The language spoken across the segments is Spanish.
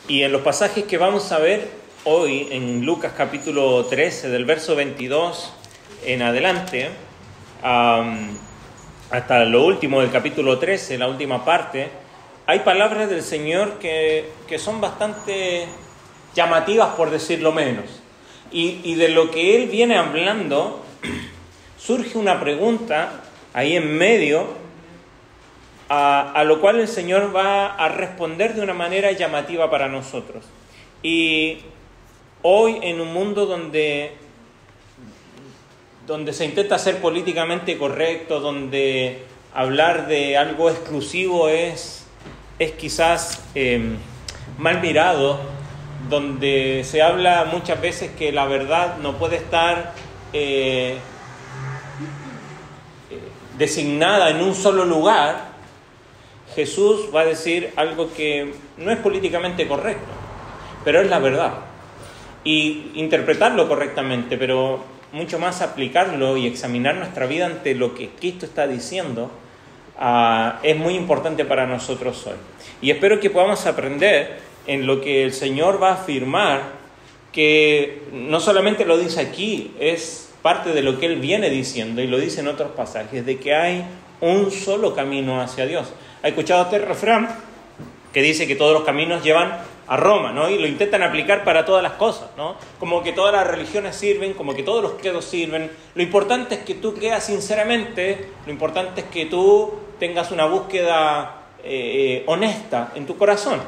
Y en los pasajes que vamos a ver hoy, en Lucas capítulo 13, del verso 22 en adelante, hasta lo último del capítulo 13, la última parte, hay palabras del Señor que son bastante llamativas, por decirlo menos. Y de lo que Él viene hablando, surge una pregunta ahí en medio, a lo cual el Señor va a responder de una manera llamativa para nosotros. Y hoy, en un mundo donde se intenta ser políticamente correcto, donde hablar de algo exclusivo es quizás mal mirado, donde se habla muchas veces que la verdad no puede estar designada en un solo lugar, Jesús va a decir algo que no es políticamente correcto, pero es la verdad. Y interpretarlo correctamente, pero mucho más aplicarlo y examinar nuestra vida ante lo que Cristo está diciendo, es muy importante para nosotros hoy. Y espero que podamos aprender en lo que el Señor va a afirmar, que no solamente lo dice aquí, es parte de lo que Él viene diciendo, y lo dice en otros pasajes, de que hay un solo camino hacia Dios. ¿Ha escuchado este refrán que dice que todos los caminos llevan a Roma, ¿no? Y lo intentan aplicar para todas las cosas, ¿no? Como que todas las religiones sirven, como que todos los credos sirven. Lo importante es que tú creas sinceramente, lo importante es que tú tengas una búsqueda honesta en tu corazón.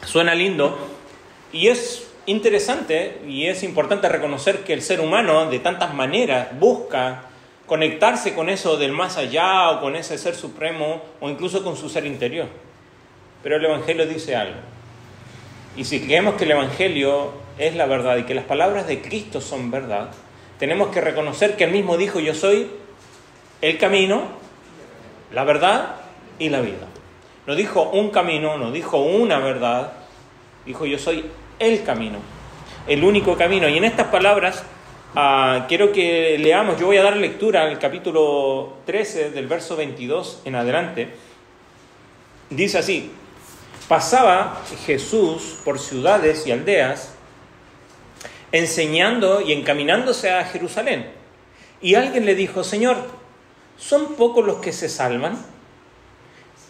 Suena lindo y es interesante y es importante reconocer que el ser humano de tantas maneras busca conectarse con eso del más allá o con ese ser supremo o incluso con su ser interior. Pero el Evangelio dice algo. Y si creemos que el Evangelio es la verdad y que las palabras de Cristo son verdad, tenemos que reconocer que Él mismo dijo: yo soy el camino, la verdad y la vida. No dijo un camino, no dijo una verdad, dijo: yo soy el camino, el único camino. Y en estas palabras quiero que leamos, yo voy a dar lectura al capítulo 13 del verso 22 en adelante. Dice así: pasaba Jesús por ciudades y aldeas, enseñando y encaminándose a Jerusalén. Y alguien le dijo: Señor, ¿son pocos los que se salvan?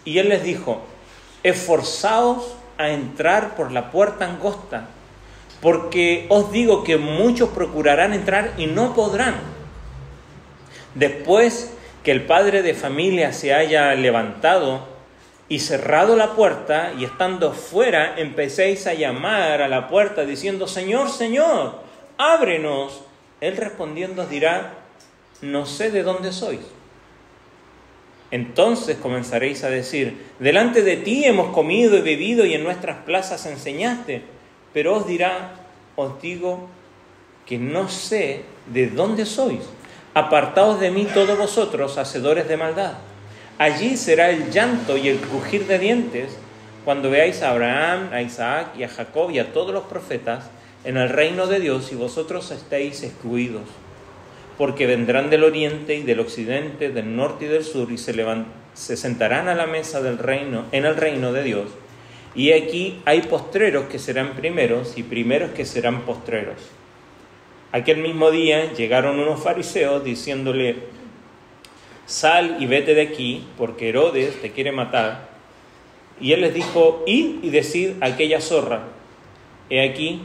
Y Él les dijo: esforzaos a entrar por la puerta angosta, porque os digo que muchos procurarán entrar y no podrán. Después que el padre de familia se haya levantado y cerrado la puerta, y estando fuera empecéis a llamar a la puerta diciendo: Señor, Señor, ábrenos. Él respondiendo os dirá: no sé de dónde sois. Entonces comenzaréis a decir: delante de ti hemos comido y bebido y en nuestras plazas enseñaste. Pero os dirá: os digo que no sé de dónde sois. Apartaos de mí todos vosotros, hacedores de maldad. Allí será el llanto y el crujir de dientes cuando veáis a Abraham, a Isaac y a Jacob y a todos los profetas en el reino de Dios y vosotros estéis excluidos. Porque vendrán del oriente y del occidente, del norte y del sur, y se sentarán a la mesa del reino, en el reino de Dios. Y aquí hay postreros que serán primeros y primeros que serán postreros. Aquel mismo día llegaron unos fariseos diciéndole: sal y vete de aquí, porque Herodes te quiere matar. Y él les dijo: id y decid a aquella zorra: he aquí,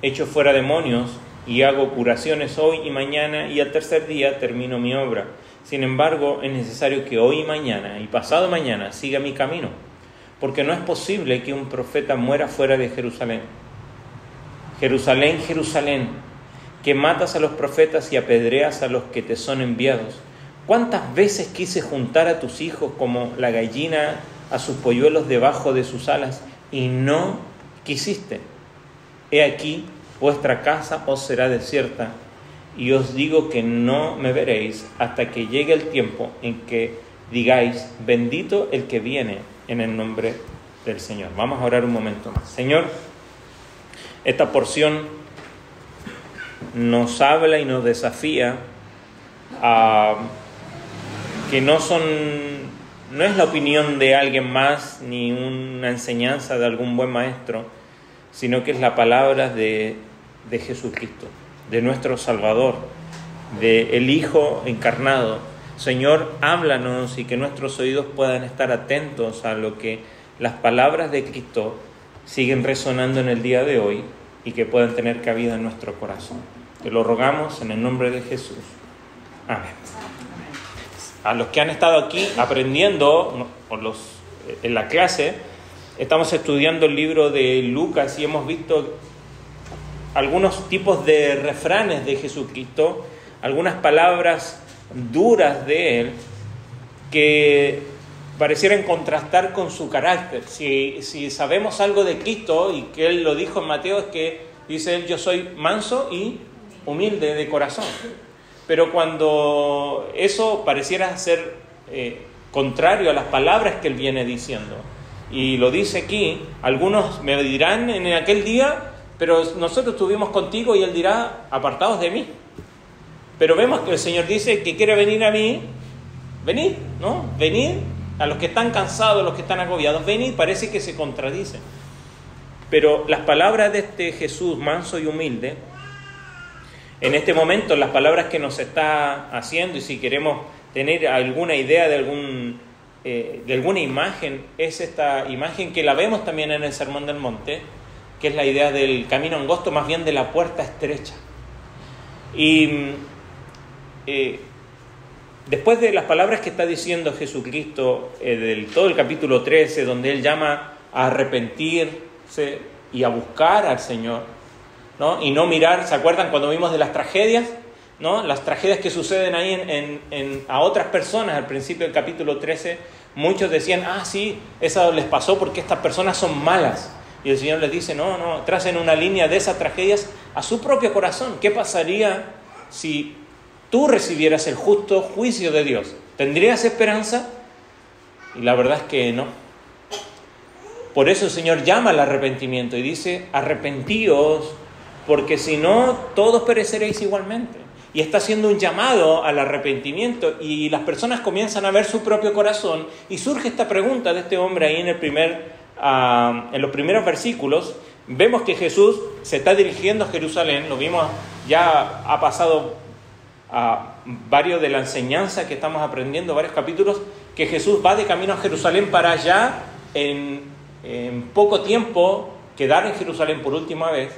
echo fuera demonios, y hago curaciones hoy y mañana, y al tercer día termino mi obra. Sin embargo, es necesario que hoy y mañana, y pasado mañana, siga mi camino, porque no es posible que un profeta muera fuera de Jerusalén. Jerusalén, Jerusalén, que matas a los profetas y apedreas a los que te son enviados. ¿Cuántas veces quise juntar a tus hijos como la gallina a sus polluelos debajo de sus alas, y no quisiste? He aquí, vuestra casa os será desierta, y os digo que no me veréis hasta que llegue el tiempo en que digáis: bendito el que viene en el nombre del Señor. Vamos a orar un momento más. Señor, esta porción nos habla y nos desafía a que no son no es la opinión de alguien más ni una enseñanza de algún buen maestro, sino que es la palabra de Jesucristo, de nuestro Salvador, de el Hijo encarnado. Señor, háblanos y que nuestros oídos puedan estar atentos a lo que las palabras de Cristo siguen resonando en el día de hoy y que puedan tener cabida en nuestro corazón. Te lo rogamos en el nombre de Jesús. Amén. A los que han estado aquí aprendiendo en la clase, estamos estudiando el libro de Lucas y hemos visto algunos tipos de refranes de Jesucristo, algunas palabras duras de Él que parecieran contrastar con su carácter. Si sabemos algo de Cristo y que Él lo dijo en Mateo, es que dice Él: yo soy manso y humilde de corazón. Pero cuando eso pareciera ser contrario a las palabras que Él viene diciendo, y lo dice aquí, algunos me dirán en aquel día: pero nosotros estuvimos contigo, y Él dirá: apartados de mí. Pero vemos que el Señor dice que quiere venir a mí. Venid, ¿no? Venid a los que están cansados, a los que están agobiados. Venid, parece que se contradicen. Pero las palabras de este Jesús manso y humilde, en este momento las palabras que nos está haciendo, y si queremos tener alguna idea de alguna imagen, es esta imagen que la vemos también en el Sermón del Monte, que es la idea del camino angosto, más bien de la puerta estrecha. Y después de las palabras que está diciendo Jesucristo, todo el capítulo 13, donde Él llama a arrepentirse y a buscar al Señor, ¿no? Y no mirar, ¿se acuerdan cuando vimos de las tragedias? ¿No? Las tragedias que suceden ahí a otras personas al principio del capítulo 13, muchos decían: sí, eso les pasó porque estas personas son malas. Y el Señor les dice: no, tracen una línea de esas tragedias a su propio corazón. ¿Qué pasaría si tú recibieras el justo juicio de Dios? ¿Tendrías esperanza? Y la verdad es que no. Por eso el Señor llama al arrepentimiento y dice: arrepentíos, porque si no, todos pereceréis igualmente. Y está haciendo un llamado al arrepentimiento, y las personas comienzan a ver su propio corazón, y surge esta pregunta de este hombre ahí en los primeros versículos. Vemos que Jesús se está dirigiendo a Jerusalén. Lo vimos, ya ha pasado a varios de la enseñanza que estamos aprendiendo, varios capítulos, que Jesús va de camino a Jerusalén para ya en poco tiempo quedar en Jerusalén por última vez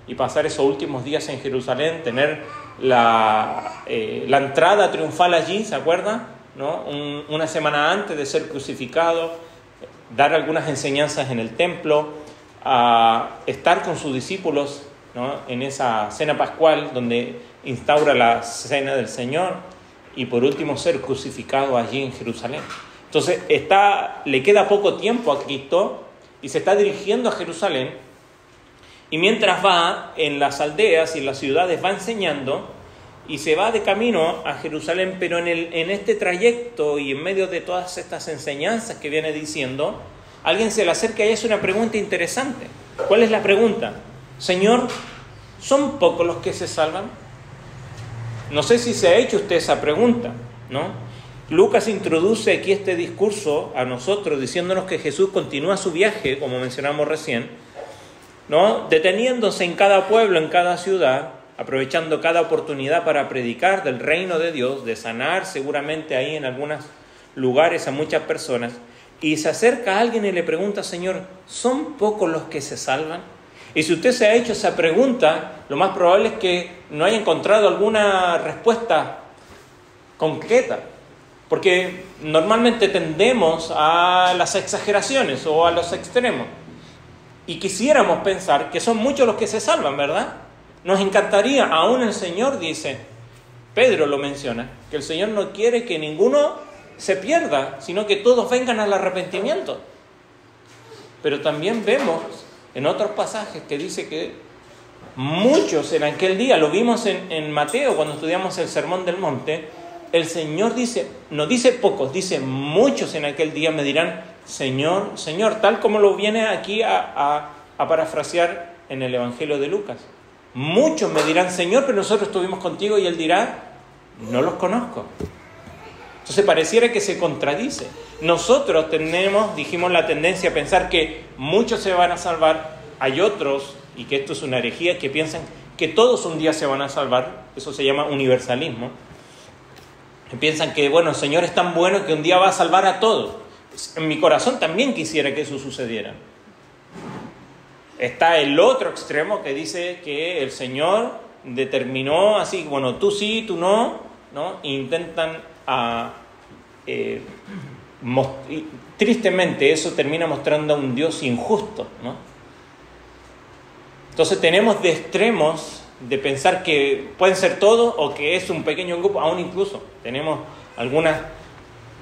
y pasar esos últimos días en Jerusalén, tener la entrada triunfal allí, ¿se acuerdan? ¿No? Una semana antes de ser crucificado, dar algunas enseñanzas en el templo, estar con sus discípulos, ¿no? En esa cena pascual donde instaura la cena del Señor, y por último ser crucificado allí en Jerusalén. Entonces le queda poco tiempo a Cristo y se está dirigiendo a Jerusalén, y mientras va en las aldeas y en las ciudades va enseñando, y se va de camino a Jerusalén. Pero en este trayecto y en medio de todas estas enseñanzas que viene diciendo, alguien se le acerca y hace una pregunta interesante. ¿Cuál es la pregunta? Señor, ¿son pocos los que se salvan? No sé si se ha hecho usted esa pregunta, ¿no? Lucas introduce aquí este discurso a nosotros diciéndonos que Jesús continúa su viaje, como mencionamos recién, ¿no? Deteniéndose en cada pueblo, en cada ciudad, aprovechando cada oportunidad para predicar del reino de Dios, de sanar seguramente ahí en algunos lugares a muchas personas. Y se acerca a alguien y le pregunta: Señor, ¿son pocos los que se salvan? Y si usted se ha hecho esa pregunta, lo más probable es que no haya encontrado alguna respuesta concreta, porque normalmente tendemos a las exageraciones o a los extremos, y quisiéramos pensar que son muchos los que se salvan, ¿verdad? Nos encantaría. Aún el Señor dice, Pedro lo menciona, que el Señor no quiere que ninguno se pierda, sino que todos vengan al arrepentimiento. Pero también vemos en otros pasajes que dice que muchos en aquel día, lo vimos en Mateo cuando estudiamos el Sermón del Monte, el Señor dice, no dice pocos, dice muchos en aquel día me dirán: Señor, Señor, tal como lo viene aquí a parafrasear en el Evangelio de Lucas. Muchos me dirán: Señor, pero nosotros estuvimos contigo, y Él dirá: no los conozco. Entonces pareciera que se contradice. Nosotros dijimos la tendencia a pensar que muchos se van a salvar. Hay otros, y que esto es una herejía, que piensan que todos un día se van a salvar. Eso se llama universalismo. Que piensan que, bueno, el Señor es tan bueno que un día va a salvar a todos. En mi corazón también quisiera que eso sucediera. Está el otro extremo que dice que el Señor determinó así, bueno, tú sí, tú no, ¿no? E intentan tristemente eso termina mostrando a un Dios injusto, ¿no? Entonces tenemos de extremos de pensar que pueden ser todos o que es un pequeño grupo, aún incluso tenemos algunas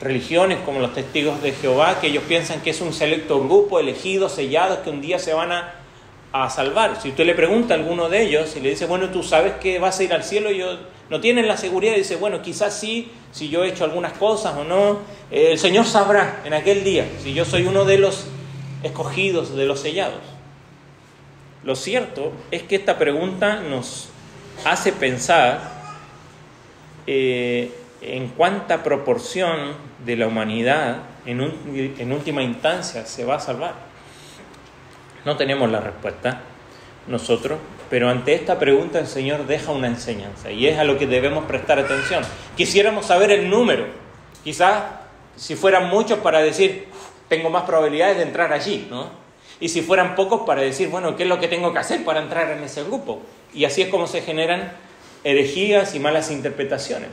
religiones como los testigos de Jehová que ellos piensan que es un selecto grupo, elegidos, sellados, que un día se van a salvar. Si usted le pregunta a alguno de ellos y le dice, bueno, tú sabes que vas a ir al cielo, ellos no tienen la seguridad y dice, bueno, quizás sí, si yo he hecho algunas cosas o no, el Señor sabrá en aquel día si yo soy uno de los escogidos, de los sellados. Lo cierto es que esta pregunta nos hace pensar en cuánta proporción de la humanidad en última instancia se va a salvar. No tenemos la respuesta nosotros, pero ante esta pregunta el Señor deja una enseñanza y es a lo que debemos prestar atención. Quisiéramos saber el número, quizás si fueran muchos para decir, tengo más probabilidades de entrar allí, ¿no? Y si fueran pocos para decir, bueno, ¿qué es lo que tengo que hacer para entrar en ese grupo? Y así es como se generan herejías y malas interpretaciones.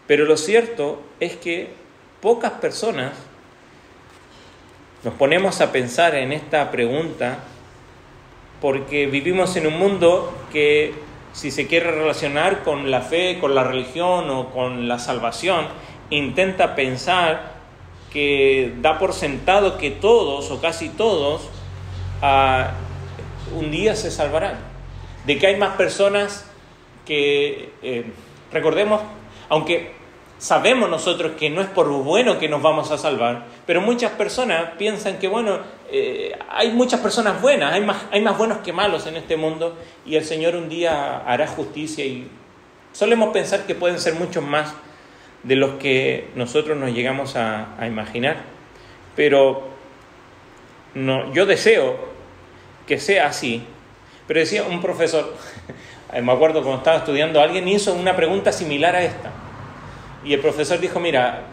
Pero lo cierto es que pocas personas nos ponemos a pensar en esta pregunta porque vivimos en un mundo que, si se quiere relacionar con la fe, con la religión o con la salvación, intenta pensar que da por sentado que todos o casi todos un día se salvarán. De que hay más personas que, recordemos, aunque sabemos nosotros que no es por bueno que nos vamos a salvar, pero muchas personas piensan que, bueno, hay muchas personas buenas, hay más buenos que malos en este mundo y el Señor un día hará justicia y solemos pensar que pueden ser muchos más de los que nosotros nos llegamos a imaginar. Pero no, yo deseo que sea así. Pero decía un profesor, me acuerdo cuando estaba estudiando, alguien hizo una pregunta similar a esta. Y el profesor dijo, mira,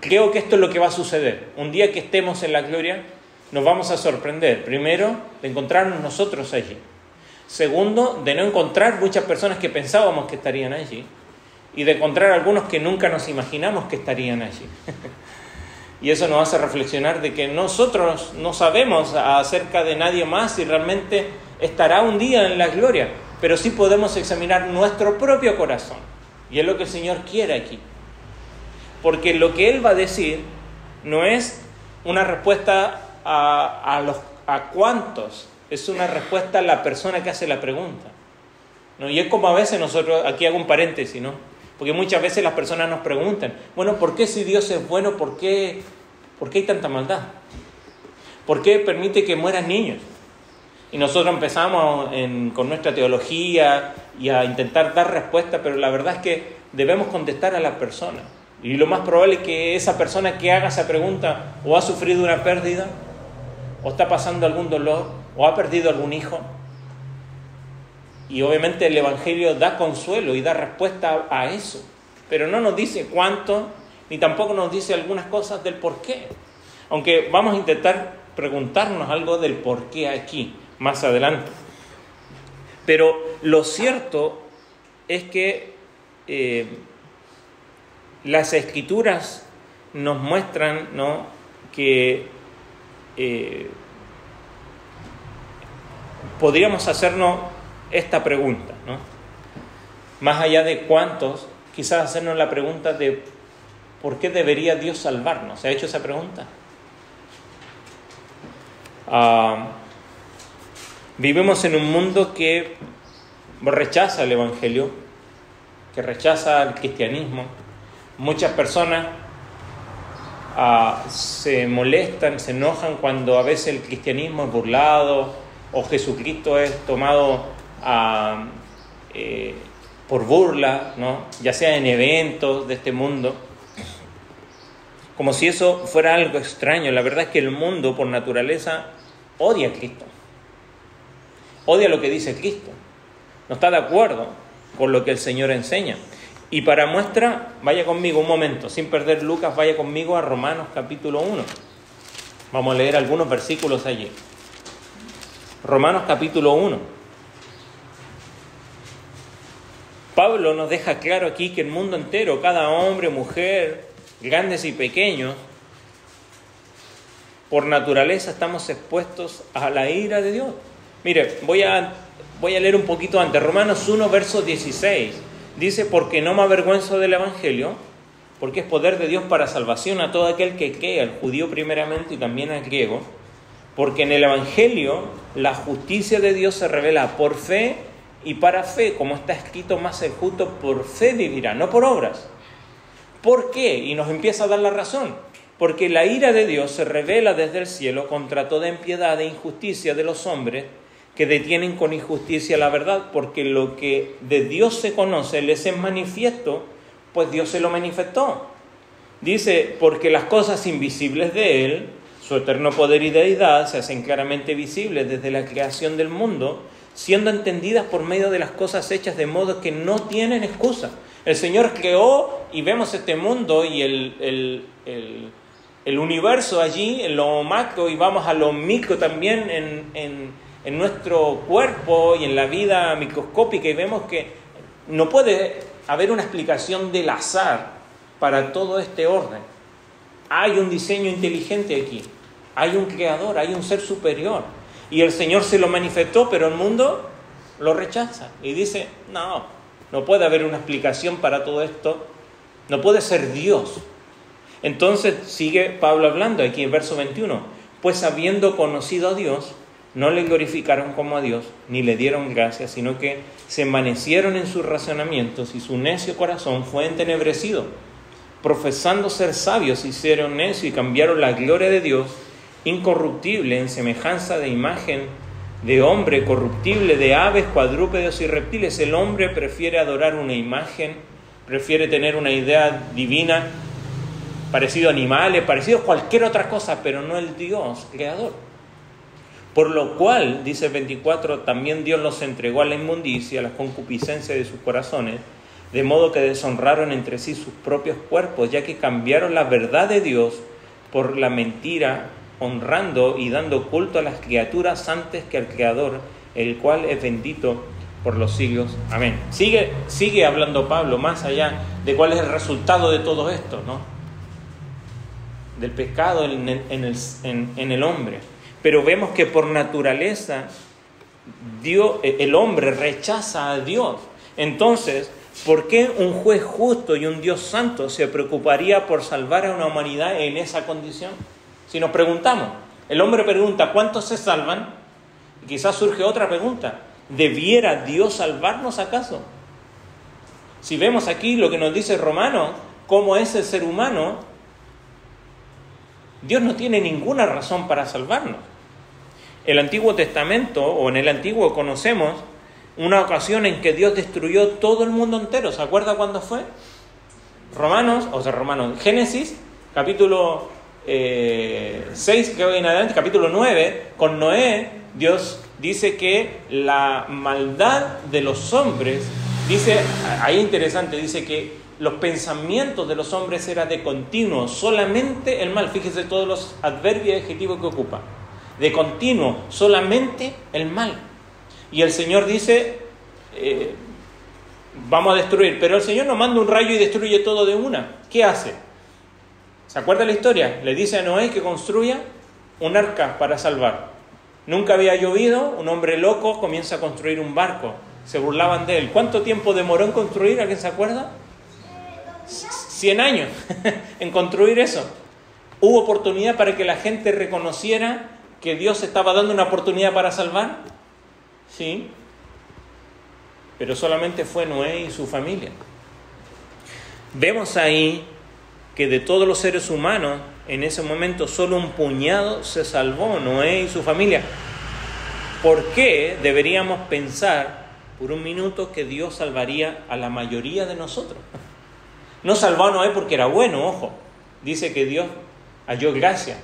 creo que esto es lo que va a suceder. Un día que estemos en la gloria, nos vamos a sorprender. Primero, de encontrarnos nosotros allí. Segundo, de no encontrar muchas personas que pensábamos que estarían allí. Y de encontrar algunos que nunca nos imaginamos que estarían allí. Y eso nos hace reflexionar de que nosotros no sabemos acerca de nadie más si realmente estará un día en la gloria, pero sí podemos examinar nuestro propio corazón. Y es lo que el Señor quiere aquí. Porque lo que Él va a decir no es una respuesta a cuántos, es una respuesta a la persona que hace la pregunta, ¿no? Y es como a veces nosotros, aquí hago un paréntesis, ¿no? Porque muchas veces las personas nos preguntan, bueno, ¿por qué si Dios es bueno, por qué hay tanta maldad? ¿Por qué permite que mueran niños? Y nosotros empezamos con nuestra teología y a intentar dar respuesta, pero la verdad es que debemos contestar a la persona. Y lo más probable es que esa persona que haga esa pregunta o ha sufrido una pérdida, o está pasando algún dolor, o ha perdido algún hijo. Y obviamente el Evangelio da consuelo y da respuesta a eso. Pero no nos dice cuánto, ni tampoco nos dice algunas cosas del por qué. Aunque vamos a intentar preguntarnos algo del por qué aquí, más adelante. Pero lo cierto es que las Escrituras nos muestran, ¿no?, que podríamos hacernos esta pregunta, ¿no? Más allá de cuántos, quizás hacernos la pregunta de ¿por qué debería Dios salvarnos? ¿Se ha hecho esa pregunta? Vivimos en un mundo que rechaza el Evangelio, que rechaza el cristianismo. Muchas personas se molestan, se enojan cuando a veces el cristianismo es burlado o Jesucristo es tomado por burla, ¿no? Ya sea en eventos de este mundo, como si eso fuera algo extraño. La verdad es que el mundo por naturaleza odia a Cristo, odia lo que dice Cristo, no está de acuerdo con lo que el Señor enseña. Y para muestra, vaya conmigo un momento, sin perder Lucas, vaya conmigo a Romanos capítulo 1. Vamos a leer algunos versículos allí. Romanos capítulo 1. Pablo nos deja claro aquí que el mundo entero, cada hombre, mujer, grandes y pequeños, por naturaleza estamos expuestos a la ira de Dios. Mire, voy a leer un poquito antes. Romanos 1, verso 16. Dice, porque no me avergüenzo del Evangelio, porque es poder de Dios para salvación a todo aquel que cree, al judío primeramente y también al griego, porque en el Evangelio la justicia de Dios se revela por fe y para fe, como está escrito, más el justo por fe vivirá, no por obras. ¿Por qué? Y nos empieza a dar la razón. Porque la ira de Dios se revela desde el cielo contra toda impiedad e injusticia de los hombres que detienen con injusticia la verdad, porque lo que de Dios se conoce les es manifiesto, pues Dios se lo manifestó. Dice, porque las cosas invisibles de Él, su eterno poder y deidad, se hacen claramente visibles desde la creación del mundo, siendo entendidas por medio de las cosas hechas, de modo que no tienen excusa. El Señor creó y vemos este mundo y el universo allí, en lo macro, y vamos a lo micro también en nuestro cuerpo y en la vida microscópica, y vemos que no puede haber una explicación del azar para todo este orden. Hay un diseño inteligente aquí, hay un creador, hay un ser superior, y el Señor se lo manifestó, pero el mundo lo rechaza y dice, no puede haber una explicación para todo esto, no puede ser Dios. Entonces sigue Pablo hablando aquí en verso 21, pues habiendo conocido a Dios, no le glorificaron como a Dios, ni le dieron gracias, sino que se envanecieron en sus razonamientos y su necio corazón fue entenebrecido. Profesando ser sabios, se hicieron necio y cambiaron la gloria de Dios, incorruptible, en semejanza de imagen de hombre, corruptible, de aves, cuadrúpedos y reptiles. El hombre prefiere adorar una imagen, prefiere tener una idea divina, parecido a animales, parecido a cualquier otra cosa, pero no el Dios creador. Por lo cual, dice el 24, también Dios los entregó a la inmundicia, a las concupiscencias de sus corazones, de modo que deshonraron entre sí sus propios cuerpos, ya que cambiaron la verdad de Dios por la mentira, honrando y dando culto a las criaturas antes que al Creador, el cual es bendito por los siglos. Amén. Sigue hablando Pablo más allá de cuál es el resultado de todo esto, ¿no? Del pecado en el hombre. Pero vemos que por naturaleza el hombre rechaza a Dios. Entonces, ¿por qué un juez justo y un Dios santo se preocuparía por salvar a una humanidad en esa condición? Si nos preguntamos, el hombre pregunta, ¿cuántos se salvan? Y quizás surge otra pregunta, ¿debiera Dios salvarnos acaso? Si vemos aquí lo que nos dice Romanos, cómo es el ser humano, Dios no tiene ninguna razón para salvarnos. El Antiguo Testamento, o en el Antiguo conocemos una ocasión en que Dios destruyó todo el mundo entero. ¿Se acuerda cuándo fue? Génesis, capítulo 6, que hoy en adelante, capítulo 9, con Noé, Dios dice que la maldad de los hombres, dice, ahí interesante, dice que los pensamientos de los hombres eran de continuo, solamente el mal. Fíjese todos los adverbios y adjetivos que ocupa. De continuo, solamente el mal. Y el Señor dice, vamos a destruir, pero el Señor nos manda un rayo y destruye todo de una. ¿Qué hace? ¿Se acuerda la historia? Le dice a Noé que construya un arca para salvar. Nunca había llovido, un hombre loco comienza a construir un barco. Se burlaban de él. ¿Cuánto tiempo demoró en construir? ¿Alguien se acuerda? 100 años en construir eso. ¿Hubo oportunidad para que la gente reconociera que Dios estaba dando una oportunidad para salvar? Sí, pero solamente fue Noé y su familia. Vemos ahí que de todos los seres humanos, en ese momento solo un puñado se salvó, Noé y su familia. ¿Por qué deberíamos pensar, por un minuto que Dios salvaría a la mayoría de nosotros. No salvó a Noé porque era bueno, ojo. Dice que Dios halló gracia,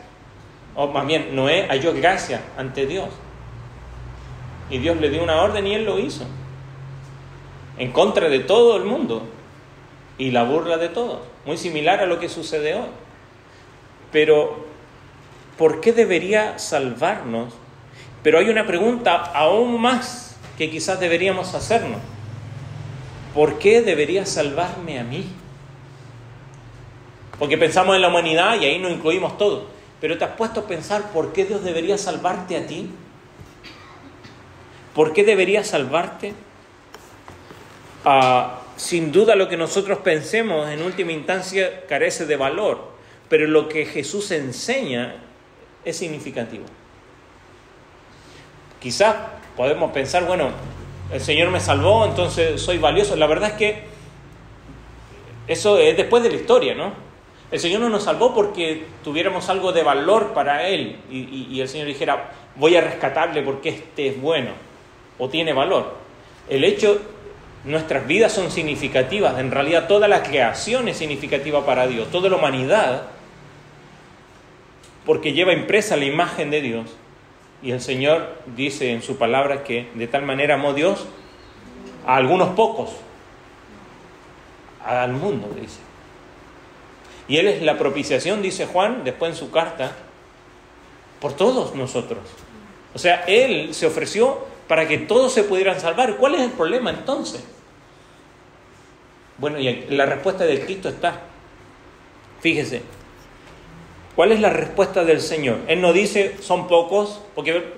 o más bien Noé halló gracia ante Dios. Y Dios le dio una orden y él lo hizo. En contra de todo el mundo y la burla de todos. Muy similar a lo que sucede hoy. Pero, ¿por qué debería salvarnos? Pero hay una pregunta aún más que quizás deberíamos hacernos. ¿Por qué debería salvarme a mí? Porque pensamos en la humanidad y ahí nos incluimos todos. Pero ¿te has puesto a pensar por qué Dios debería salvarte a ti? ¿Por qué debería salvarte? Sin duda lo que nosotros pensemos en última instancia carece de valor, pero lo que Jesús enseña es significativo. Quizás podemos pensar, bueno, el Señor me salvó, entonces soy valioso. La verdad es que eso es después de la historia, ¿no? El Señor no nos salvó porque tuviéramos algo de valor para Él y el Señor dijera, voy a rescatarle porque este es bueno o tiene valor. El hecho, nuestras vidas son significativas. En realidad toda la creación es significativa para Dios, toda la humanidad, porque lleva impresa la imagen de Dios. Y el Señor dice en su palabra que de tal manera amó Dios a algunos pocos, al mundo, dice. Y Él es la propiciación, dice Juan, después en su carta, por todos nosotros. O sea, Él se ofreció para que todos se pudieran salvar. ¿Cuál es el problema entonces? Bueno, y la respuesta del Cristo está. Fíjese, ¿cuál es la respuesta del Señor? Él no dice, son pocos, porque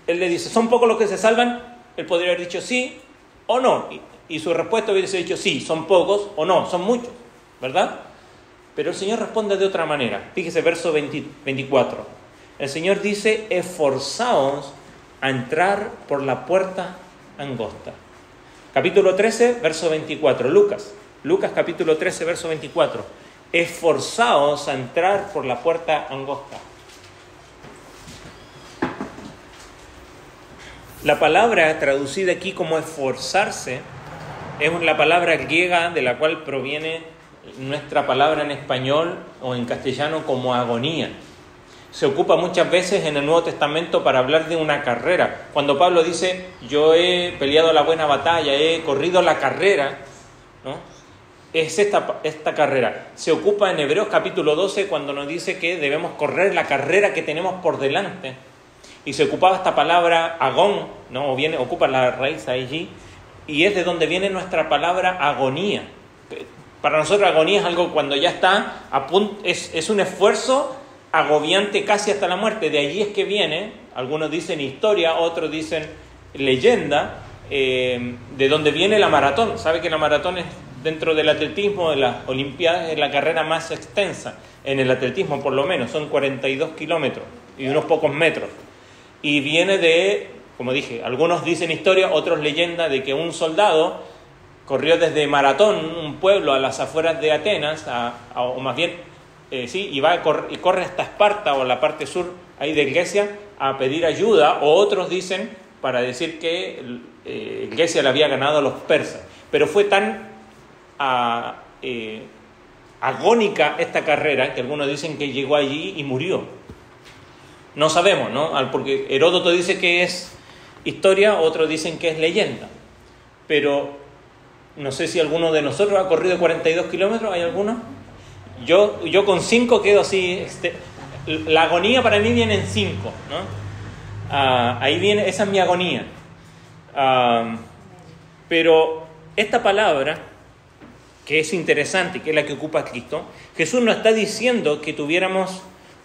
Él le dice, ¿son pocos los que se salvan? Él podría haber dicho sí o no. Y su respuesta hubiese dicho sí, son pocos o no, son muchos, ¿verdad? Pero el Señor responde de otra manera. Fíjese, verso 24. El Señor dice, esforzaos a entrar por la puerta angosta. Capítulo 13, verso 24. Lucas capítulo 13, verso 24. Esforzaos a entrar por la puerta angosta. La palabra traducida aquí como esforzarse es la palabra griega de la cual proviene nuestra palabra en español o en castellano como agonía. Se ocupa muchas veces en el Nuevo Testamento para hablar de una carrera. Cuando Pablo dice, yo he peleado la buena batalla, he corrido la carrera, ¿no? Es esta carrera. Se ocupa en Hebreos capítulo 12 cuando nos dice que debemos correr la carrera que tenemos por delante. Y se ocupaba esta palabra agón, ¿no? Ocupa la raíz allí, y es de donde viene nuestra palabra agonía. Para nosotros agonía es algo cuando ya está a punto, es un esfuerzo agobiante casi hasta la muerte. De allí es que viene, algunos dicen historia, otros dicen leyenda, de donde viene la maratón. Sabe que la maratón es dentro del atletismo, de las Olimpiadas, es la carrera más extensa, en el atletismo por lo menos, son 42 kilómetros y unos pocos metros. Y viene de, como dije, algunos dicen historia, otros leyenda, de que un soldado corrió desde Maratón, un pueblo a las afueras de Atenas, o más bien, y corre hasta Esparta o la parte sur ahí de Grecia a pedir ayuda, o otros dicen para decir que Grecia le había ganado a los persas. Pero fue tan agónica esta carrera que algunos dicen que llegó allí y murió. No sabemos, ¿no? Porque Heródoto dice que es historia, otros dicen que es leyenda. Pero no sé si alguno de nosotros ha corrido 42 kilómetros, ¿hay alguno? Yo con 5 quedo así. La agonía para mí viene en 5, ¿no? Ahí viene, esa es mi agonía. Pero esta palabra, que es interesante, que es la que ocupa Cristo, Jesús no está diciendo que tuviéramos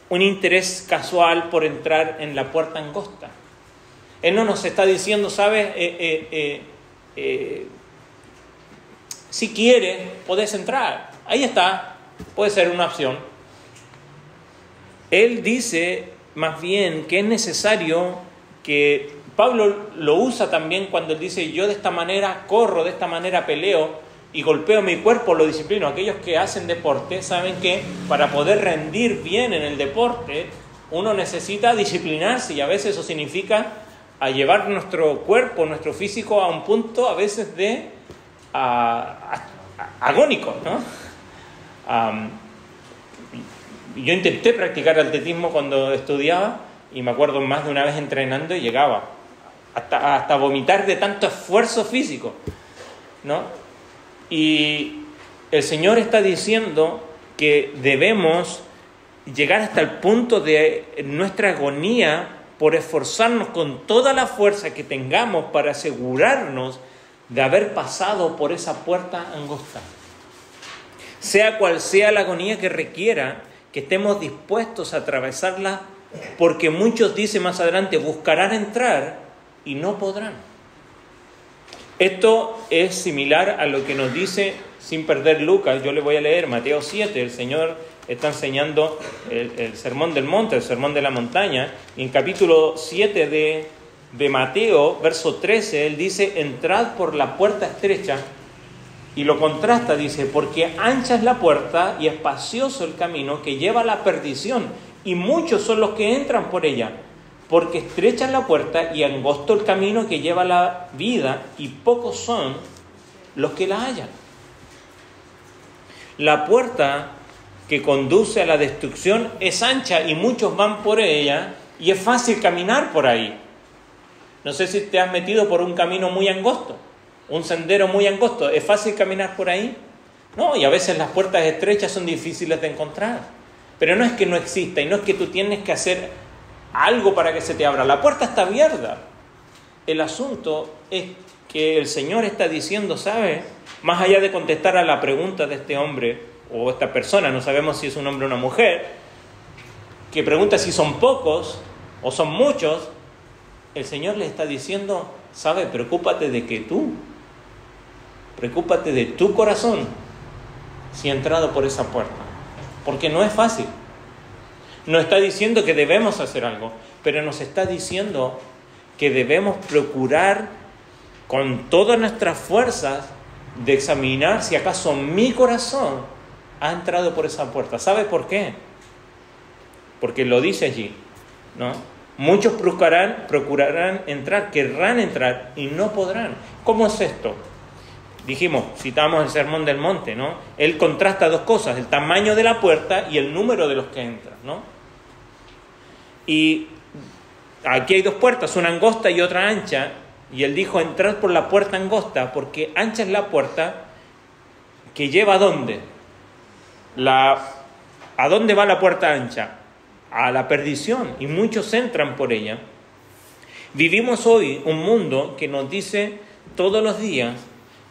un interés casual por entrar en la puerta angosta. Él no nos está diciendo, ¿sabes? Si quieres, podés entrar. Ahí está, puede ser una opción. Él dice más bien que es necesario que Pablo lo usa también cuando él dice, yo de esta manera corro, de esta manera peleo y golpeo mi cuerpo, lo disciplino. Aquellos que hacen deporte saben que para poder rendir bien en el deporte uno necesita disciplinarse, y a veces eso significa a llevar nuestro cuerpo, nuestro físico a un punto a veces de agónico, ¿no? Yo intenté practicar atletismo cuando estudiaba y me acuerdo más de una vez entrenando y llegaba hasta vomitar de tanto esfuerzo físico, ¿no? Y el Señor está diciendo que debemos llegar hasta el punto de nuestra agonía por esforzarnos con toda la fuerza que tengamos para asegurarnos de haber pasado por esa puerta angosta. Sea cual sea la agonía que requiera, que estemos dispuestos a atravesarla, porque muchos, dice más adelante, buscarán entrar y no podrán. Esto es similar a lo que nos dice, sin perder Lucas, yo le voy a leer Mateo 7, el Señor está enseñando el Sermón del Monte, el Sermón de la Montaña, y en capítulo 7 de Mateo, verso 13, Él dice, entrad por la puerta estrecha, y lo contrasta, dice, porque ancha es la puerta y espacioso el camino que lleva a la perdición, y muchos son los que entran por ella, porque estrecha es la puerta y angosto el camino que lleva a la vida, y pocos son los que la hallan. La puerta que conduce a la destrucción es ancha y muchos van por ella, y es fácil caminar por ahí. No sé si te has metido por un camino muy angosto, un sendero muy angosto. ¿Es fácil caminar por ahí? No, y a veces las puertas estrechas son difíciles de encontrar. Pero no es que no exista y no es que tú tienes que hacer algo para que se te abra. La puerta está abierta. El asunto es que el Señor está diciendo, ¿sabe? Más allá de contestar a la pregunta de este hombre o esta persona, no sabemos si es un hombre o una mujer, que pregunta si son pocos o son muchos, el Señor le está diciendo, ¿sabe? Preocúpate de tu corazón si ha entrado por esa puerta, porque no es fácil. No está diciendo que debemos hacer algo, pero nos está diciendo que debemos procurar con todas nuestras fuerzas de examinar si acaso mi corazón ha entrado por esa puerta. ¿Sabe por qué? Porque lo dice allí, ¿no? Muchos procurarán entrar, querrán entrar y no podrán. ¿Cómo es esto? Dijimos, citamos el Sermón del Monte, ¿no? Él contrasta dos cosas, el tamaño de la puerta y el número de los que entran, ¿no? Y aquí hay dos puertas, una angosta y otra ancha, y él dijo, entrad por la puerta angosta, porque ancha es la puerta que lleva ¿a dónde? ¿A dónde va la puerta ancha? A la perdición, y muchos entran por ella. Vivimos hoy un mundo que nos dice todos los días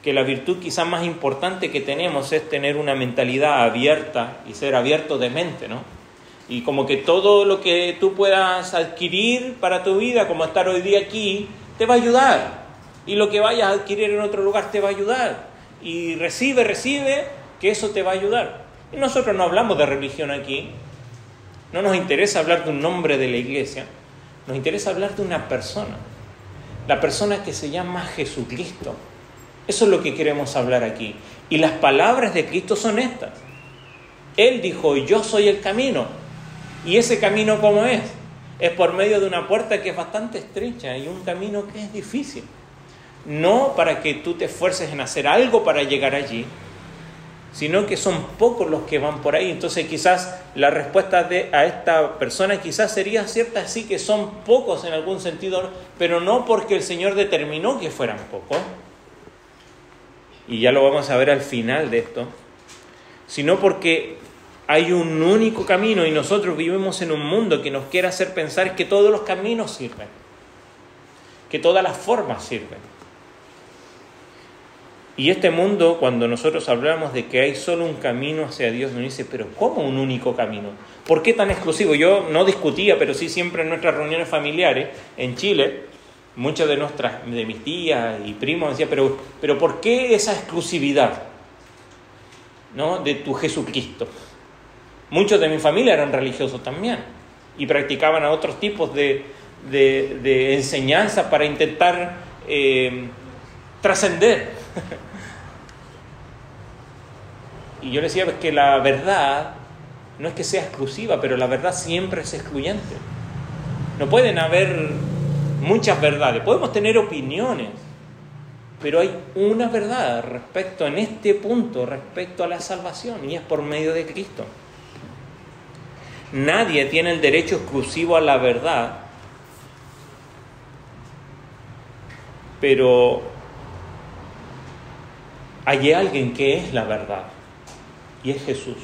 que la virtud quizás más importante que tenemos es tener una mentalidad abierta y ser abierto de mente, ¿no? Y como que todo lo que tú puedas adquirir para tu vida, como estar hoy día aquí, te va a ayudar. Y lo que vayas a adquirir en otro lugar te va a ayudar. Y recibe, que eso te va a ayudar. Y nosotros no hablamos de religión aquí. No nos interesa hablar de un nombre de la iglesia. Nos interesa hablar de una persona. La persona que se llama Jesucristo. Eso es lo que queremos hablar aquí. Y las palabras de Cristo son estas. Él dijo, yo soy el camino. ¿Y ese camino cómo es? Es por medio de una puerta que es bastante estrecha y un camino que es difícil. No para que tú te esfuerces en hacer algo para llegar allí, sino que son pocos los que van por ahí. Entonces quizás la respuesta a esta persona quizás sería cierta, sí que son pocos en algún sentido, pero no porque el Señor determinó que fueran pocos, y ya lo vamos a ver al final de esto, sino porque hay un único camino y nosotros vivimos en un mundo que nos quiere hacer pensar que todos los caminos sirven, que todas las formas sirven. Y este mundo, cuando nosotros hablamos de que hay solo un camino hacia Dios, nos dice, pero ¿cómo un único camino? ¿Por qué tan exclusivo? Yo no discutía, pero sí siempre en nuestras reuniones familiares en Chile, muchas de mis tías y primos decían, pero ¿por qué esa exclusividad, ¿no?, de tu Jesucristo? Muchos de mi familia eran religiosos también y practicaban a otros tipos de enseñanza para intentar trascender. Y yo les decía que la verdad no es que sea exclusiva, pero la verdad siempre es excluyente. No pueden haber muchas verdades, podemos tener opiniones, pero hay una verdad respecto en este punto, respecto a la salvación, y es por medio de Cristo. Nadie tiene el derecho exclusivo a la verdad, pero hay alguien que es la verdad, y es Jesús.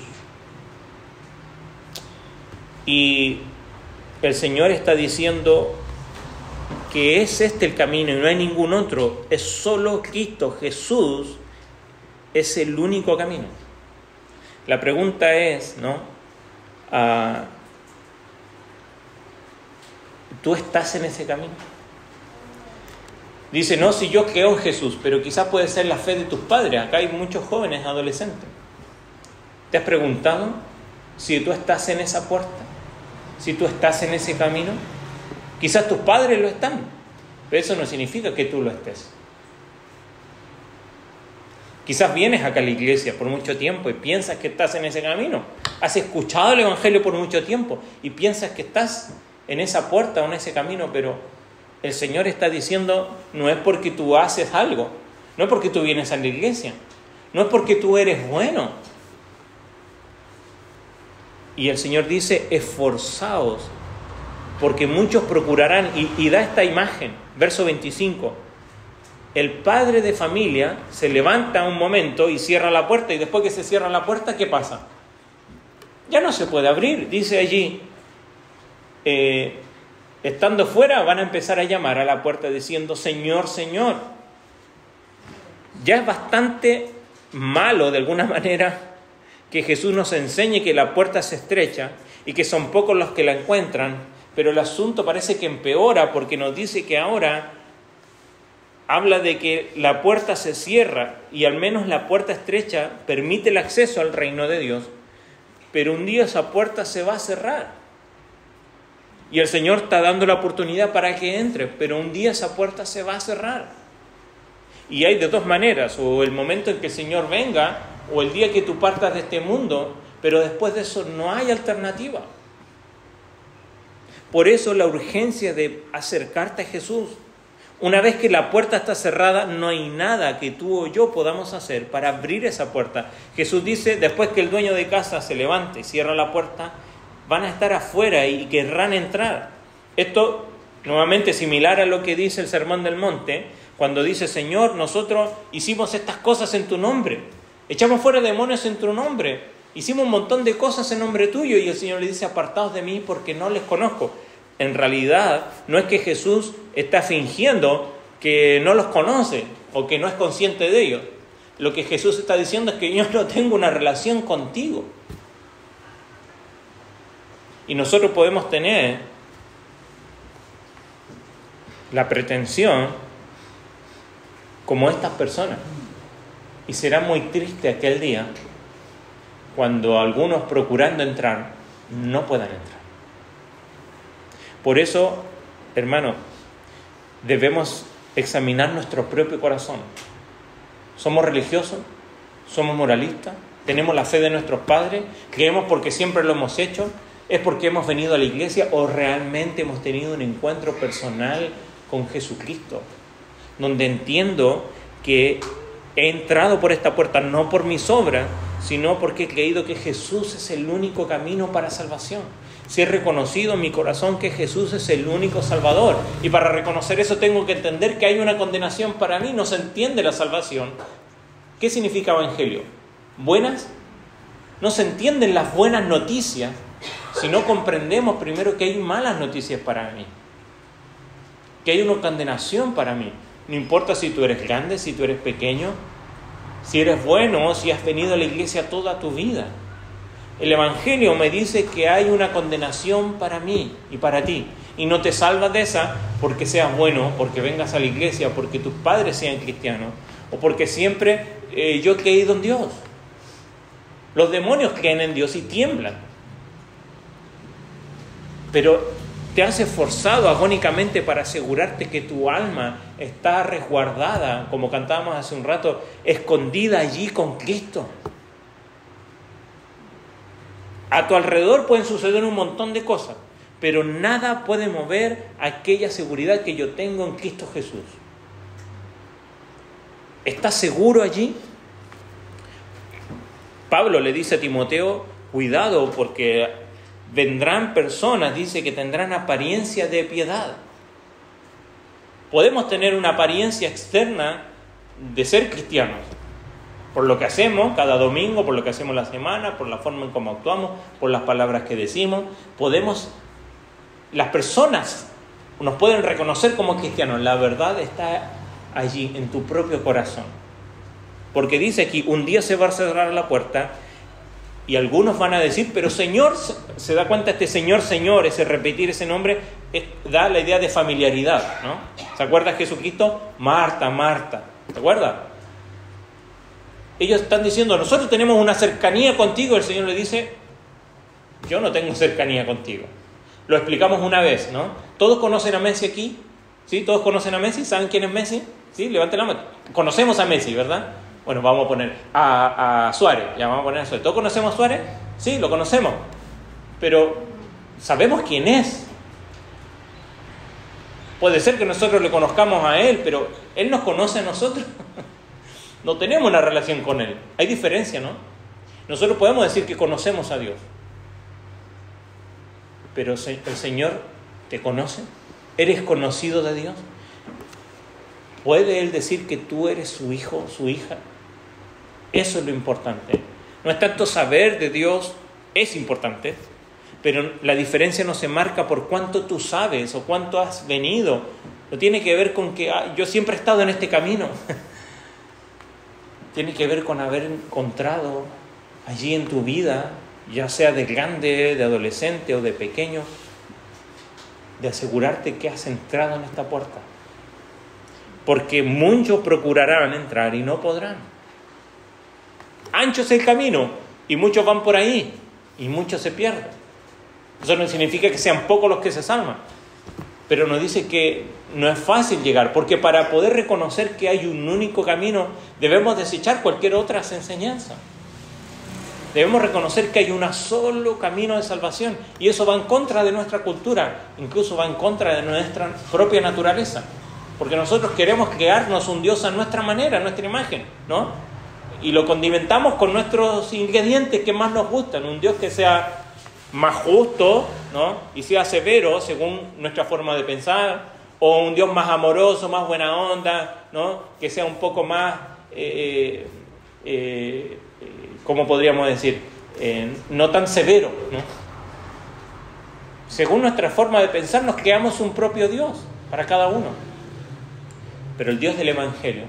Y el Señor está diciendo que es este el camino y no hay ningún otro, es solo Cristo, Jesús es el único camino. La pregunta es, ¿no? ¿Tú estás en ese camino? Dice, no, si yo creo en Jesús, pero quizás puede ser la fe de tus padres. Acá hay muchos jóvenes adolescentes. ¿Te has preguntado si tú estás en esa puerta? Si tú estás en ese camino. Quizás tus padres lo están, pero eso no significa que tú lo estés. Quizás vienes acá a la iglesia por mucho tiempo y piensas que estás en ese camino. Has escuchado el Evangelio por mucho tiempo y piensas que estás en esa puerta o en ese camino, pero el Señor está diciendo, no es porque tú haces algo, no es porque tú vienes a la iglesia, no es porque tú eres bueno. Y el Señor dice, esforzaos, porque muchos procurarán, y da esta imagen, verso 25, el padre de familia se levanta un momento y cierra la puerta, y después que se cierra la puerta, ¿qué pasa? Ya no se puede abrir, dice allí, estando fuera van a empezar a llamar a la puerta diciendo, Señor, Señor. Ya es bastante malo de alguna manera que Jesús nos enseñe que la puerta se estrecha y que son pocos los que la encuentran, pero el asunto parece que empeora porque nos dice que ahora habla de que la puerta se cierra y al menos la puerta estrecha permite el acceso al reino de Dios, pero un día esa puerta se va a cerrar. Y el Señor está dando la oportunidad para que entre, pero un día esa puerta se va a cerrar. Y hay de dos maneras, o el momento en que el Señor venga, o el día que tú partas de este mundo, pero después de eso no hay alternativa. Por eso la urgencia de acercarte a Jesús. Una vez que la puerta está cerrada, no hay nada que tú o yo podamos hacer para abrir esa puerta. Jesús dice, después que el dueño de casa se levante y cierra la puerta, van a estar afuera y querrán entrar. Esto nuevamente similar a lo que dice el Sermón del Monte, cuando dice, Señor, nosotros hicimos estas cosas en tu nombre, echamos fuera demonios en tu nombre, hicimos un montón de cosas en nombre tuyo, y el Señor le dice, apartaos de mí porque no les conozco. En realidad, no es que Jesús está fingiendo que no los conoce o que no es consciente de ellos. Lo que Jesús está diciendo es que yo no tengo una relación contigo. Y nosotros podemos tener la pretensión como estas personas. Y será muy triste aquel día cuando algunos procurando entrar no puedan entrar. Por eso, hermano, debemos examinar nuestro propio corazón. ¿Somos religiosos? ¿Somos moralistas? ¿Tenemos la fe de nuestros padres? ¿Creemos porque siempre lo hemos hecho? ¿Es porque hemos venido a la iglesia o realmente hemos tenido un encuentro personal con Jesucristo? Donde entiendo que he entrado por esta puerta no por mis obras, sino porque he creído que Jesús es el único camino para salvación. Si he reconocido en mi corazón que Jesús es el único Salvador, y para reconocer eso tengo que entender que hay una condenación para mí, no se entiende la salvación. ¿Qué significa evangelio? ¿Buenas? No se entienden las buenas noticias si no comprendemos primero que hay malas noticias para mí, que hay una condenación para mí. No importa si tú eres grande, si tú eres pequeño, si eres bueno o si has venido a la iglesia toda tu vida. El Evangelio me dice que hay una condenación para mí y para ti. Y no te salvas de esa porque seas bueno, porque vengas a la iglesia, porque tus padres sean cristianos, o porque siempre yo he creído en Dios. Los demonios creen en Dios y tiemblan. Pero te has esforzado agónicamente para asegurarte que tu alma está resguardada, como cantábamos hace un rato, escondida allí con Cristo. A tu alrededor pueden suceder un montón de cosas, pero nada puede mover aquella seguridad que yo tengo en Cristo Jesús. ¿Estás seguro allí? Pablo le dice a Timoteo, cuidado porque vendrán personas, dice, que tendrán apariencia de piedad. Podemos tener una apariencia externa de ser cristianos, por lo que hacemos cada domingo, por lo que hacemos la semana, por la forma en cómo actuamos, por las palabras que decimos. Las personas nos pueden reconocer como cristianos. La verdad está allí, en tu propio corazón. Porque dice aquí, un día se va a cerrar la puerta y algunos van a decir, pero Señor, se da cuenta este Señor, Señor, ese repetir ese nombre, da la idea de familiaridad, ¿no? ¿Se acuerda Jesucristo? Marta, Marta, ¿se acuerda? Ellos están diciendo, nosotros tenemos una cercanía contigo. El Señor le dice, yo no tengo cercanía contigo. Lo explicamos una vez, ¿no? ¿Todos conocen a Messi aquí? ¿Sí? ¿Todos conocen a Messi? ¿Saben quién es Messi? ¿Sí? Levanten la mano. Conocemos a Messi, ¿verdad? Bueno, vamos a poner a Suárez. Ya vamos a poner a Suárez. ¿Todos conocemos a Suárez? Sí, lo conocemos. Pero sabemos quién es. Puede ser que nosotros le conozcamos a él, pero él nos conoce a nosotros. No tenemos una relación con él. Hay diferencia, ¿no? Nosotros podemos decir que conocemos a Dios. Pero el Señor te conoce. ¿Eres conocido de Dios? ¿Puede Él decir que tú eres su hijo, su hija? Eso es lo importante. No es tanto saber de Dios, es importante, pero la diferencia no se marca por cuánto tú sabes o cuánto has venido. No tiene que ver con que yo siempre he estado en este camino. Tiene que ver con haber encontrado allí en tu vida, ya sea de grande, de adolescente o de pequeño, de asegurarte que has entrado en esta puerta. Porque muchos procurarán entrar y no podrán. Ancho es el camino y muchos van por ahí y muchos se pierden. Eso no significa que sean pocos los que se salvan, pero nos dice que no es fácil llegar, porque para poder reconocer que hay un único camino debemos desechar cualquier otra enseñanza. Debemos reconocer que hay un solo camino de salvación y eso va en contra de nuestra cultura, incluso va en contra de nuestra propia naturaleza, porque nosotros queremos crearnos un Dios a nuestra manera, a nuestra imagen, ¿no? Y lo condimentamos con nuestros ingredientes que más nos gustan, un Dios que sea más justo, ¿no? Y sea severo según nuestra forma de pensar, o un Dios más amoroso, más buena onda, ¿no? Que sea un poco más, ¿cómo podríamos decir? No tan severo, ¿no? Según nuestra forma de pensar nos creamos un propio Dios para cada uno. Pero el Dios del Evangelio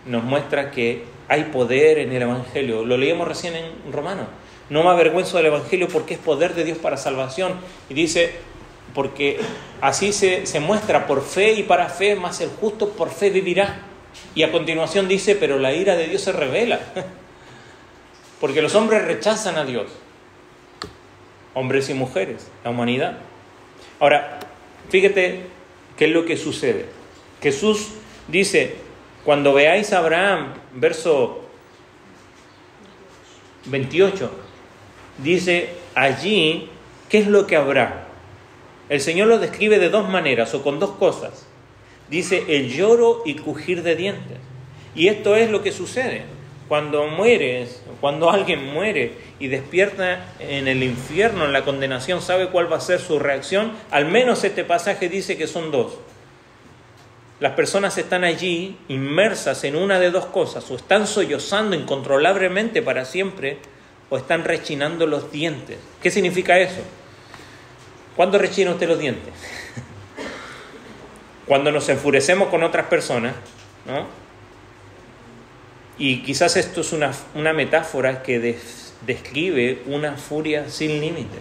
nos muestra que hay poder en el Evangelio. Lo leíamos recién en Romanos. No me avergüenzo del Evangelio porque es poder de Dios para salvación. Y dice, porque así se muestra por fe y para fe, mas el justo por fe vivirá. Y a continuación dice, pero la ira de Dios se revela. Porque los hombres rechazan a Dios. Hombres y mujeres, la humanidad. Ahora, fíjate qué es lo que sucede. Jesús dice, cuando veáis a Abraham, verso 28, dice allí, ¿qué es lo que habrá? El Señor lo describe de dos maneras o con dos cosas. Dice el lloro y crujir de dientes. Y esto es lo que sucede. Cuando mueres, cuando alguien muere y despierta en el infierno, en la condenación, ¿sabe cuál va a ser su reacción? Al menos este pasaje dice que son dos. Las personas están allí inmersas en una de dos cosas, o están sollozando incontrolablemente para siempre, o están rechinando los dientes. ¿Qué significa eso? ¿Cuándo rechina usted los dientes? Cuando nos enfurecemos con otras personas, ¿no? Y quizás esto es una metáfora que describe una furia sin límite,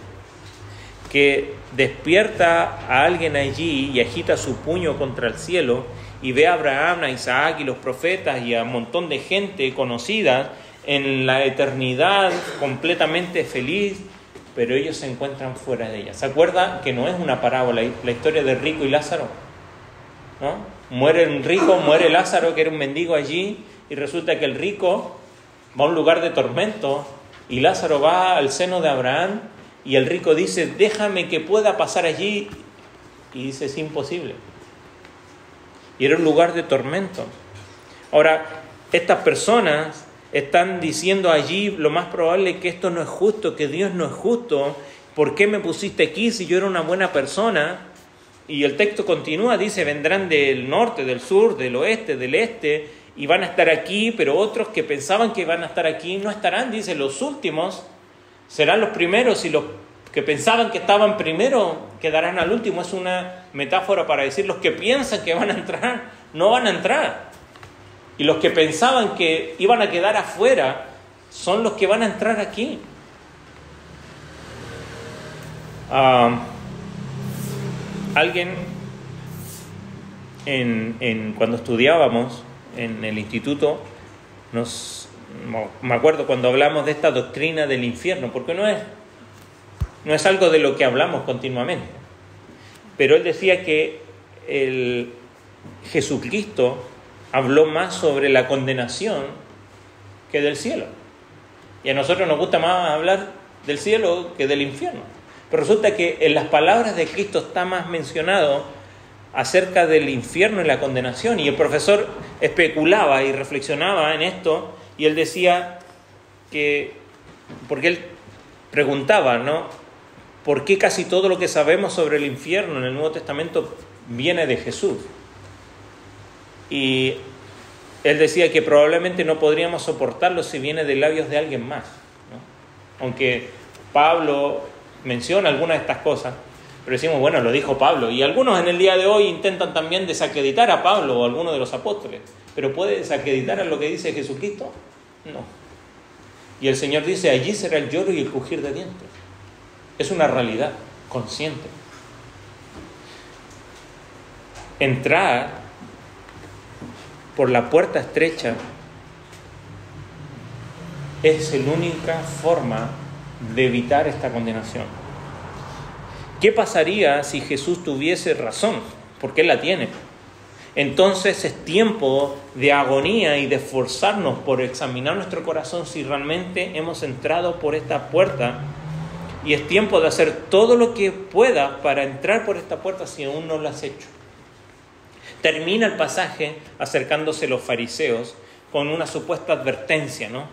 que despierta a alguien allí y agita su puño contra el cielo y ve a Abraham, a Isaac y los profetas y a un montón de gente conocida en la eternidad completamente feliz, pero ellos se encuentran fuera de ella. ¿Se acuerda que no es una parábola la historia de rico y Lázaro? ¿No? Muere un rico, muere Lázaro, que era un mendigo allí, y resulta que el rico va a un lugar de tormento y Lázaro va al seno de Abraham y el rico dice, déjame que pueda pasar allí, y dice, es imposible. Y era un lugar de tormento. Ahora, estas personas están diciendo allí, lo más probable es que esto no es justo, que Dios no es justo. ¿Por qué me pusiste aquí si yo era una buena persona? Y el texto continúa, dice, vendrán del norte, del sur, del oeste, del este, y van a estar aquí, pero otros que pensaban que van a estar aquí no estarán. Dice, los últimos serán los primeros, y los que pensaban que estaban primero quedarán al último. Es una metáfora para decir, los que piensan que van a entrar, no van a entrar. Y los que pensaban que iban a quedar afuera, son los que van a entrar aquí. Alguien, cuando estudiábamos en el instituto, me acuerdo cuando hablamos de esta doctrina del infierno, porque no es algo de lo que hablamos continuamente, pero él decía que Jesucristo habló más sobre la condenación que del cielo. Y a nosotros nos gusta más hablar del cielo que del infierno. Pero resulta que en las palabras de Cristo está más mencionado acerca del infierno y la condenación. Y el profesor especulaba y reflexionaba en esto, y él decía que, porque él preguntaba, ¿no?, ¿por qué casi todo lo que sabemos sobre el infierno en el Nuevo Testamento viene de Jesús? Y él decía que probablemente no podríamos soportarlo si viene de labios de alguien más, ¿no? Aunque Pablo menciona algunas de estas cosas, pero decimos, bueno, lo dijo Pablo. Y algunos en el día de hoy intentan también desacreditar a Pablo o a alguno de los apóstoles. ¿Pero puede desacreditar a lo que dice Jesucristo? No. Y el Señor dice, allí será el lloro y el crujir de dientes. Es una realidad consciente. Entrar por la puerta estrecha es la única forma de evitar esta condenación. ¿Qué pasaría si Jesús tuviese razón? Porque Él la tiene. Entonces es tiempo de agonía y de esforzarnos por examinar nuestro corazón si realmente hemos entrado por esta puerta, y es tiempo de hacer todo lo que pueda para entrar por esta puerta si aún no lo has hecho. Termina el pasaje acercándose los fariseos con una supuesta advertencia, ¿no?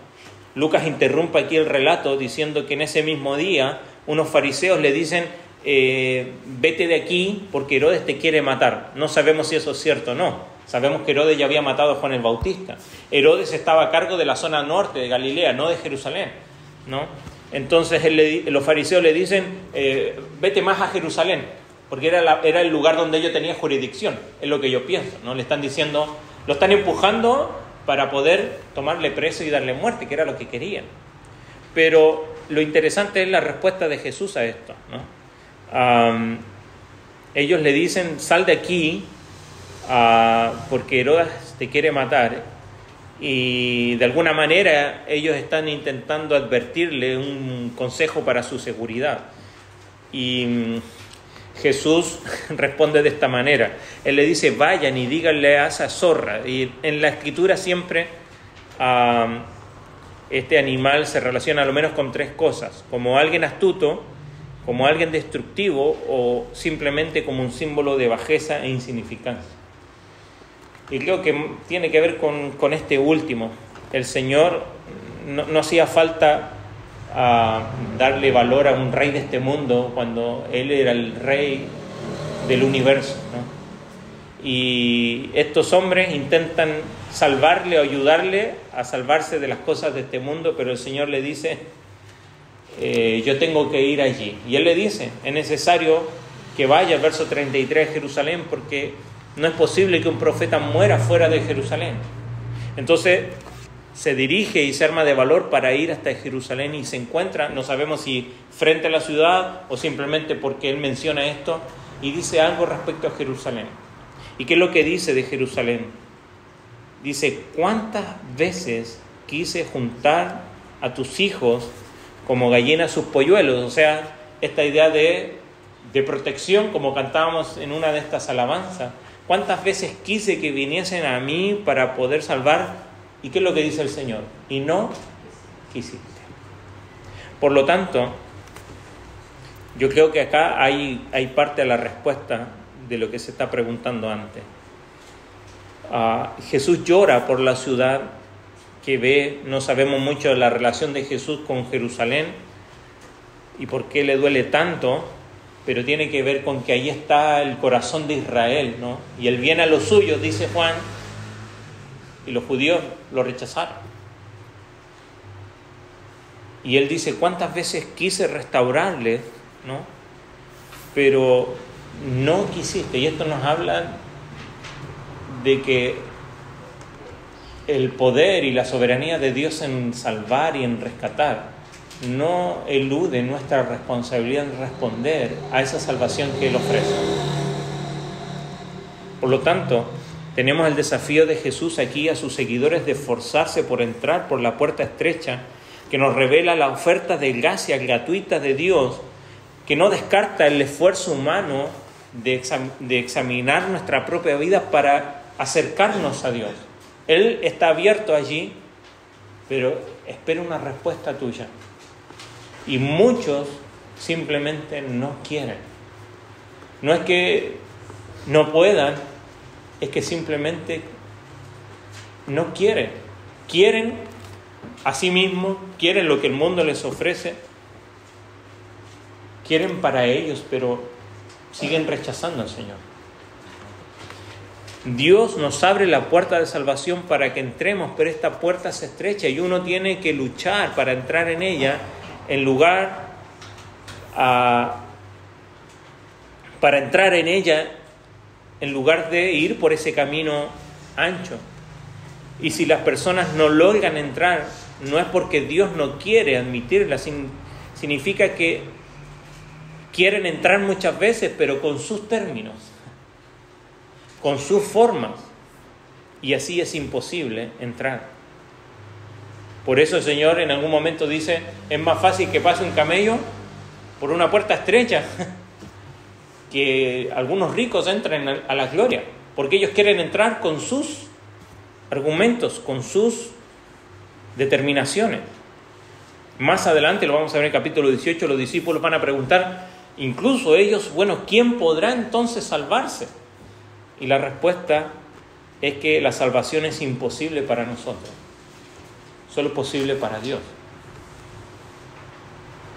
Lucas interrumpe aquí el relato diciendo que en ese mismo día unos fariseos le dicen, vete de aquí porque Herodes te quiere matar. No sabemos si eso es cierto o no. Sabemos que Herodes ya había matado a Juan el Bautista. Herodes estaba a cargo de la zona norte de Galilea, no de Jerusalén, ¿no? Entonces los fariseos le dicen, vete más a Jerusalén, porque era el lugar donde ellos tenían jurisdicción, es lo que yo pienso, ¿no? Le están diciendo, lo están empujando para poder tomarle preso y darle muerte, que era lo que querían. Pero lo interesante es la respuesta de Jesús a esto, ¿no? Ellos le dicen, sal de aquí porque Herodes te quiere matar. Y de alguna manera ellos están intentando advertirle un consejo para su seguridad. Y Jesús responde de esta manera. Él le dice, vayan y díganle a esa zorra. Y en la Escritura siempre este animal se relaciona a lo menos con tres cosas: como alguien astuto, como alguien destructivo, o simplemente como un símbolo de bajeza e insignificancia. Y creo que tiene que ver con este último. El Señor no hacía falta darle valor a un rey de este mundo cuando Él era el rey del universo, ¿no? Y estos hombres intentan salvarle o ayudarle a salvarse de las cosas de este mundo, pero el Señor le dice, yo tengo que ir allí. Y Él le dice, es necesario que vaya, verso 33, a Jerusalén, porque no es posible que un profeta muera fuera de Jerusalén. Entonces se dirige y se arma de valor para ir hasta Jerusalén, y se encuentra, no sabemos si frente a la ciudad o simplemente porque él menciona esto y dice algo respecto a Jerusalén. ¿Y qué es lo que dice de Jerusalén? Dice, ¿cuántas veces quise juntar a tus hijos como gallinas sus polluelos? O sea, esta idea de protección, como cantábamos en una de estas alabanzas. ¿Cuántas veces quise que viniesen a mí para poder salvar? ¿Y qué es lo que dice el Señor? Y no quisiste. Por lo tanto, Yo creo que acá hay parte de la respuesta de lo que se está preguntando antes. Jesús llora por la ciudad que ve. No sabemos mucho de la relación de Jesús con Jerusalén y por qué le duele tanto, pero tiene que ver con que ahí está el corazón de Israel, ¿no? Y él viene a los suyos, dice Juan, y los judíos lo rechazaron. Y él dice, ¿cuántas veces quise restaurarles, ¿no? Pero no quisiste. Y esto nos habla de que el poder y la soberanía de Dios en salvar y en rescatar no elude nuestra responsabilidad en responder a esa salvación que Él ofrece. Por lo tanto, tenemos el desafío de Jesús aquí a sus seguidores de esforzarse por entrar por la puerta estrecha que nos revela la oferta de gracia gratuita de Dios, que no descarta el esfuerzo humano de examinar nuestra propia vida para acercarnos a Dios. Él está abierto allí, pero espera una respuesta tuya. Y muchos simplemente no quieren. No es que no puedan, es que simplemente no quieren. Quieren a sí mismos, quieren lo que el mundo les ofrece, quieren para ellos, pero siguen rechazando al Señor. Dios nos abre la puerta de salvación para que entremos, pero esta puerta se estrecha y uno tiene que luchar para entrar en ella, para entrar en ella, en lugar de ir por ese camino ancho. Y si las personas no logran entrar, no es porque Dios no quiere admitirla, significa que quieren entrar muchas veces, pero con sus términos, con sus formas, y así es imposible entrar. Por eso el Señor en algún momento dice, es más fácil que pase un camello por una puerta estrecha que algunos ricos entren a la gloria, porque ellos quieren entrar con sus argumentos, con sus determinaciones. Más adelante, lo vamos a ver en el capítulo 18, los discípulos van a preguntar, incluso ellos, bueno, ¿quién podrá entonces salvarse? Y la respuesta es que la salvación es imposible para nosotros, solo es posible para Dios.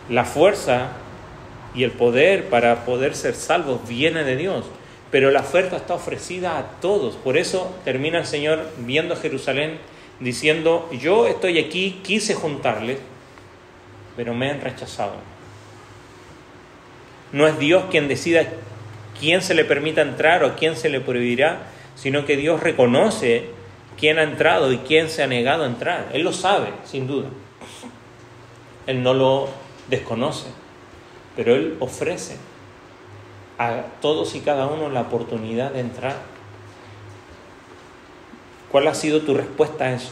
La fuerza y el poder para poder ser salvos viene de Dios, pero la oferta está ofrecida a todos. Por eso termina el Señor viendo a Jerusalén diciendo, yo estoy aquí, quise juntarles, pero me han rechazado. No es Dios quien decida quién se le permita entrar o quién se le prohibirá, sino que Dios reconoce quién ha entrado y quién se ha negado a entrar. Él lo sabe, sin duda. Él no lo desconoce, pero Él ofrece a todos y cada uno la oportunidad de entrar. ¿Cuál ha sido tu respuesta a eso?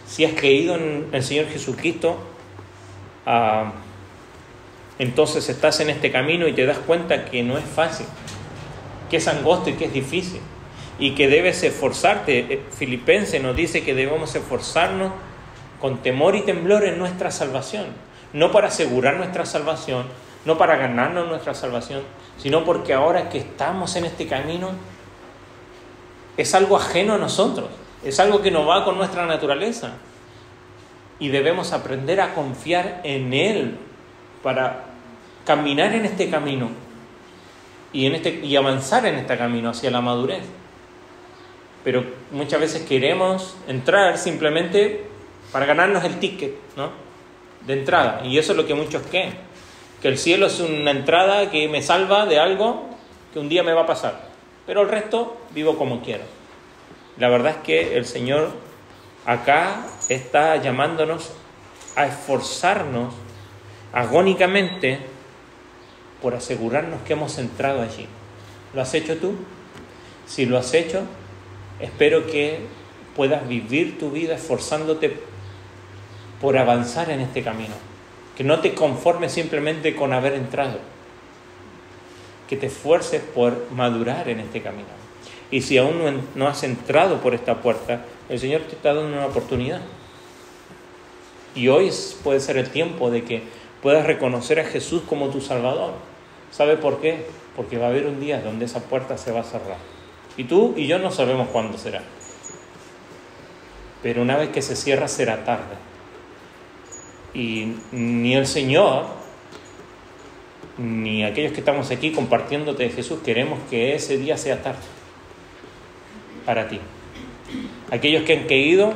Si has creído en el Señor Jesucristo, entonces estás en este camino y te das cuenta que no es fácil, que es angosto y que es difícil, y que debes esforzarte. Filipenses nos dice que debemos esforzarnos con temor y temblor en nuestra salvación, no para asegurar nuestra salvación, no para ganarnos nuestra salvación, sino porque ahora que estamos en este camino es algo ajeno a nosotros, es algo que no va con nuestra naturaleza, y debemos aprender a confiar en Él para caminar en este camino y avanzar en este camino hacia la madurez. Pero muchas veces queremos entrar simplemente para ganarnos el ticket, ¿no?, de entrada, y eso es lo que muchos creen, que el cielo es una entrada que me salva de algo que un día me va a pasar, pero el resto vivo como quiero. La verdad es que el Señor acá está llamándonos a esforzarnos agónicamente por asegurarnos que hemos entrado allí. ¿Lo has hecho tú? Si lo has hecho, espero que puedas vivir tu vida esforzándote por avanzar en este camino. Que no te conformes simplemente con haber entrado. Que te esfuerces por madurar en este camino. Y si aún no has entrado por esta puerta, el Señor te está dando una oportunidad. Y hoy puede ser el tiempo de que puedas reconocer a Jesús como tu Salvador. ¿Sabe por qué? Porque va a haber un día donde esa puerta se va a cerrar. Y tú y yo no sabemos cuándo será. Pero una vez que se cierra será tarde. Y ni el Señor, ni aquellos que estamos aquí compartiéndote de Jesús, queremos que ese día sea tarde para ti. Aquellos que han caído,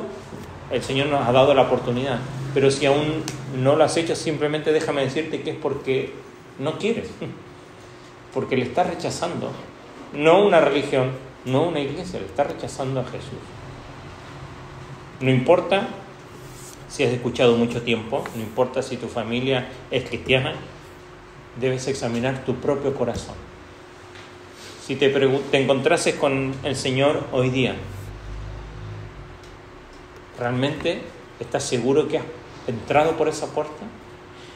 el Señor nos ha dado la oportunidad. Pero si aún no lo has hecho, simplemente déjame decirte que es porque no quieres. Porque le estás rechazando. No una religión, no una iglesia, le estás rechazando a Jesús. No importa si has escuchado mucho tiempo, no importa si tu familia es cristiana, debes examinar tu propio corazón. Si te encontrases con el Señor hoy día, ¿realmente estás seguro que has entrado por esa puerta?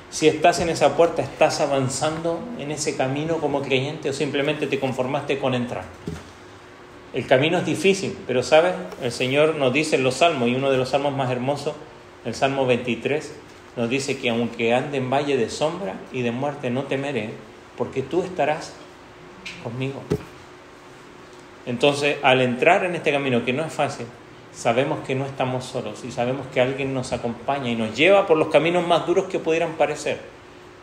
Si estás en esa puerta, ¿estás avanzando en ese camino como creyente o simplemente te conformaste con entrar? El camino es difícil, pero ¿sabes? El Señor nos dice en los salmos, y uno de los salmos más hermosos, el Salmo 23, nos dice que aunque ande en valle de sombra y de muerte no temeré, porque tú estarás conmigo. Entonces, al entrar en este camino que no es fácil, sabemos que no estamos solos y sabemos que alguien nos acompaña y nos lleva por los caminos más duros que pudieran parecer,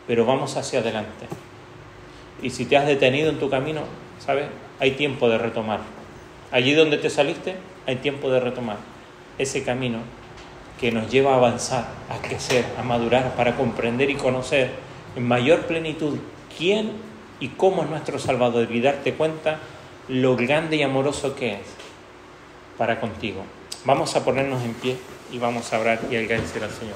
pero vamos hacia adelante. Y si te has detenido en tu camino, ¿sabes? Hay tiempo de retomar. Allí donde te saliste, hay tiempo de retomar ese camino que nos lleva a avanzar, a crecer, a madurar, para comprender y conocer en mayor plenitud quién y cómo es nuestro Salvador y darte cuenta lo grande y amoroso que es para contigo. Vamos a ponernos en pie y vamos a orar y agradecer al Señor.